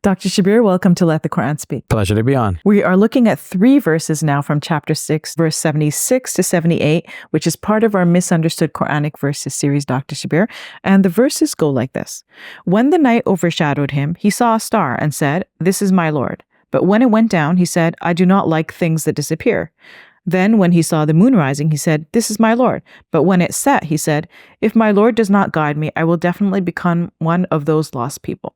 Dr. Shabir, welcome to Let the Quran Speak. Pleasure to be on. We are looking at 3 verses now from chapter 6, verse 76 to 78, which is part of our Misunderstood Quranic Verses series, Dr. Shabir. And the verses go like this. When the night overshadowed him, he saw a star and said, "This is my Lord." But when it went down, he said, "I do not like things that disappear." Then when he saw the moon rising, he said, "This is my Lord." But when it set, he said, "If my Lord does not guide me, I will definitely become one of those lost people."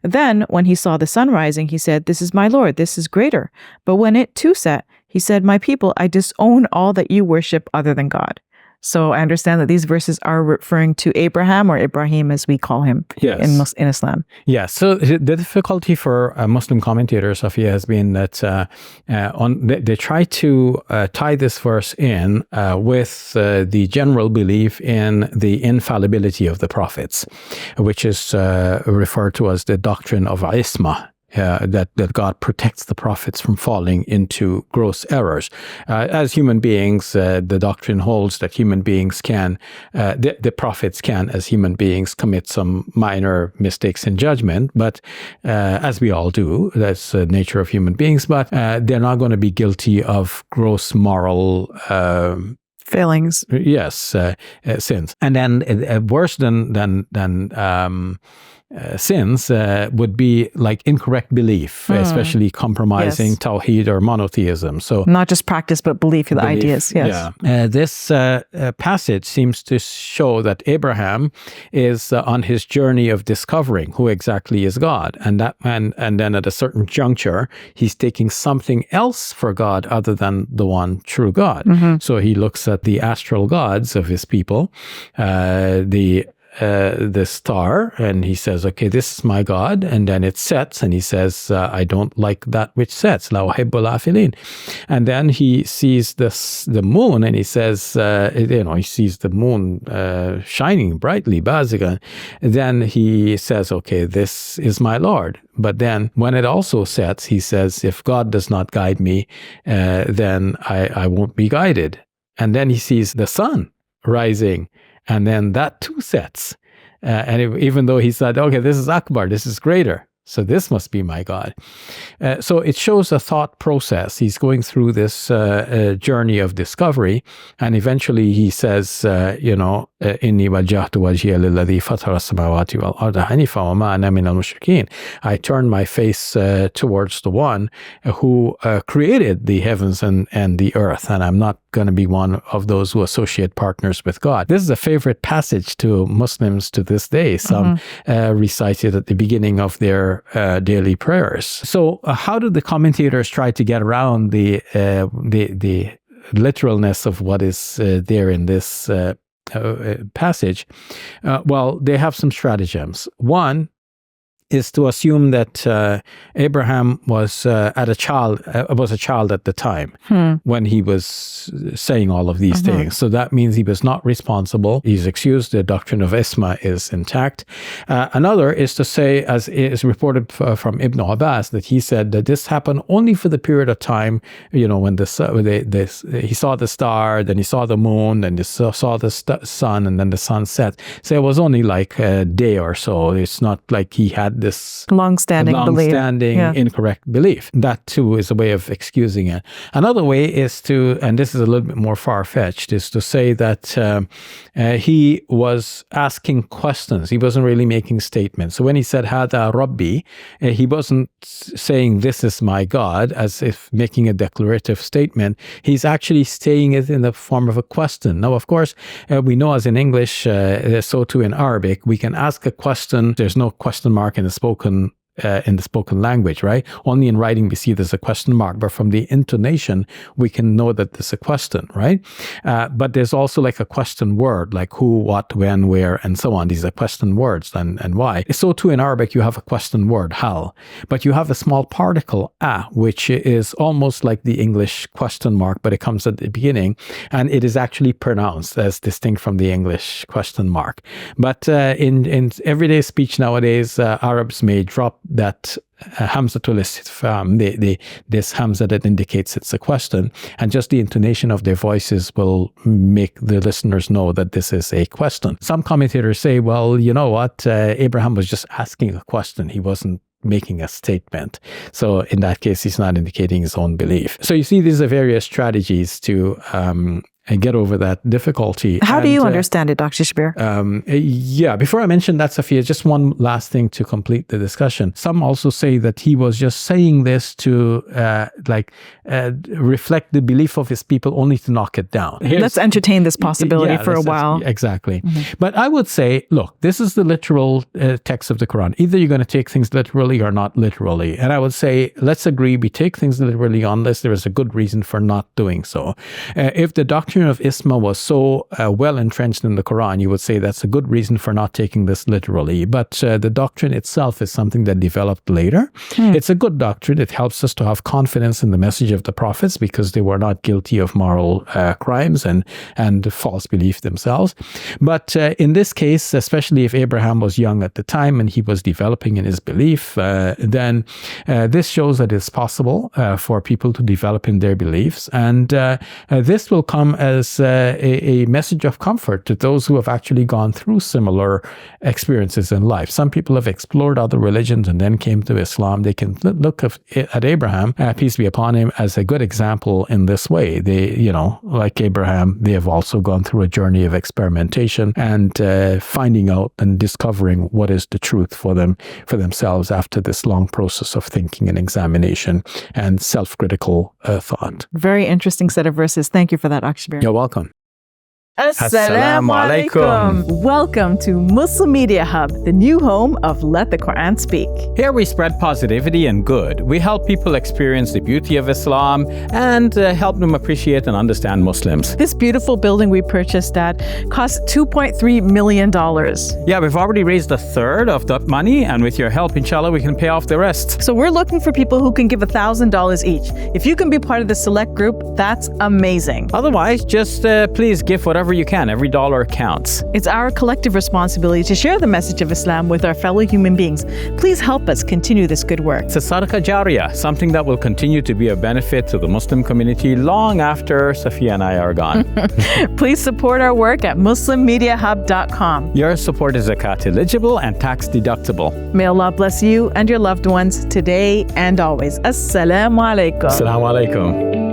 Then when he saw the sun rising, he said, "This is my Lord, this is greater." But when it too set, he said, "My people, I disown all that you worship other than God." So I understand that these verses are referring to Abraham, or Ibrahim as we call him in Islam. Yes. So the difficulty for Muslim commentators, Sophia, has been that they try to tie this verse in with the general belief in the infallibility of the prophets, which is referred to as the doctrine of isma. That God protects the prophets from falling into gross errors. As human beings, the doctrine holds that human beings can, the prophets can, as human beings, commit some minor mistakes in judgment, but as we all do, that's the nature of human beings, but they're not going to be guilty of gross moral failings. Yes, sins. And then worse than sins would be like incorrect belief, especially compromising Tawheed or monotheism. So not just practice, but belief, the ideas. Yes. Yeah. This passage seems to show that Abraham is on his journey of discovering who exactly is God, and then at a certain juncture, he's taking something else for God other than the one true God. Mm-hmm. So he looks at the astral gods of his people, the star, and he says, "Okay, this is my God." And then it sets, and he says, "I don't like that which sets." La uhibbul afilin. And then he sees the moon, and he says, he sees the moon shining brightly, bazigan. Then he says, "Okay, this is my Lord." But then when it also sets, he says, "If God does not guide me, then I won't be guided." And then he sees the sun rising, and then that too sets. Even though he said, "Okay, this is Akbar, this is greater, so this must be my God." So it shows a thought process. He's going through this journey of discovery, and eventually he says, "Inni wajjahtu wajhiya lilladhi fatara as-samawati wal arda hanifa wa ma ana minal mushrikeen." I turn my face towards the one who created the heavens and the earth, and I'm not going to be one of those who associate partners with God. This is a favorite passage to Muslims to this day. Some recite it at the beginning of their daily prayers. So how do the commentators try to get around the literalness of what is there in this passage? Well, they have some stratagems. One is to assume that Abraham was a child at the time when he was saying all of these things. So that means he was not responsible. He's excused. The doctrine of isma is intact. Another is to say, as is reported from Ibn Abbas, that he said that this happened only for the period of time, when he saw the star, then he saw the moon, then he saw the sun, and then the sun set. So it was only like a day or so. It's not like he had this long-standing incorrect belief. That too is a way of excusing it. Another way is to, and this is a little bit more far-fetched, is to say that he was asking questions. He wasn't really making statements. So when he said Hada Rabbi, he wasn't saying this is my God as if making a declarative statement. He's actually saying it in the form of a question. Now, of course, we know as in English, so too in Arabic, we can ask a question. There's no question mark in the spoken language, right? Only in writing we see there's a question mark, but from the intonation we can know that there's a question, right? But there's also like a question word, like who, what, when, where, and so on. These are question words and why. So too in Arabic you have a question word, hal, but you have a small particle, which is almost like the English question mark, but it comes at the beginning, and it is actually pronounced as distinct from the English question mark. But in everyday speech nowadays, Arabs may drop that hamzatul istifham, this hamza that indicates it's a question, and just the intonation of their voices will make the listeners know that this is a question. Some commentators say, well, you know what, Abraham was just asking a question. He wasn't making a statement. So in that case, he's not indicating his own belief. So you see, these are various strategies to get over that difficulty. How do you understand it, Dr. Shabir? Yeah, before I mention that, Sophia, just one last thing to complete the discussion. Some also say that he was just saying this to reflect the belief of his people, only to knock it down. Let's entertain this possibility for a while. Exactly. Mm-hmm. But I would say, look, this is the literal text of the Quran. Either you're going to take things literally or not literally. And I would say, let's agree we take things literally unless there is a good reason for not doing so. If the doctrine of isma was so well entrenched in the Quran, you would say that's a good reason for not taking this literally. But the doctrine itself is something that developed later. It's a good doctrine. It helps us to have confidence in the message of the prophets because they were not guilty of moral crimes and false belief themselves. But in this case, especially if Abraham was young at the time and he was developing in his belief, then this shows that it's possible for people to develop in their beliefs. And this will come as a message of comfort to those who have actually gone through similar experiences in life. Some people have explored other religions and then came to Islam. They can look at Abraham, peace be upon him, as a good example in this way. They, like Abraham, they have also gone through a journey of experimentation and finding out and discovering what is the truth for themselves after this long process of thinking and examination and self-critical thought. Very interesting set of verses. Thank you for that, Shabir. You're welcome. Assalamu alaikum. Welcome to Muslim Media Hub, the new home of Let the Quran Speak. Here we spread positivity and good. We help people experience the beauty of Islam and help them appreciate and understand Muslims. This beautiful building we purchased at cost $2.3 million. Yeah, we've already raised a third of that money, and with your help, inshallah, we can pay off the rest. So we're looking for people who can give $1,000 each. If you can be part of the select group, that's amazing. Otherwise, just please give whatever you can. Every dollar counts. It's our collective responsibility to share the message of Islam with our fellow human beings. Please help us continue this good work. It's a sadaqah jariyah, something that will continue to be a benefit to the Muslim community long after Safiya and I are gone. Please support our work at muslimmediahub.com. Your support is zakat eligible and tax deductible. May Allah bless you and your loved ones today and always. Assalamu alaikum. Assalamu alaikum.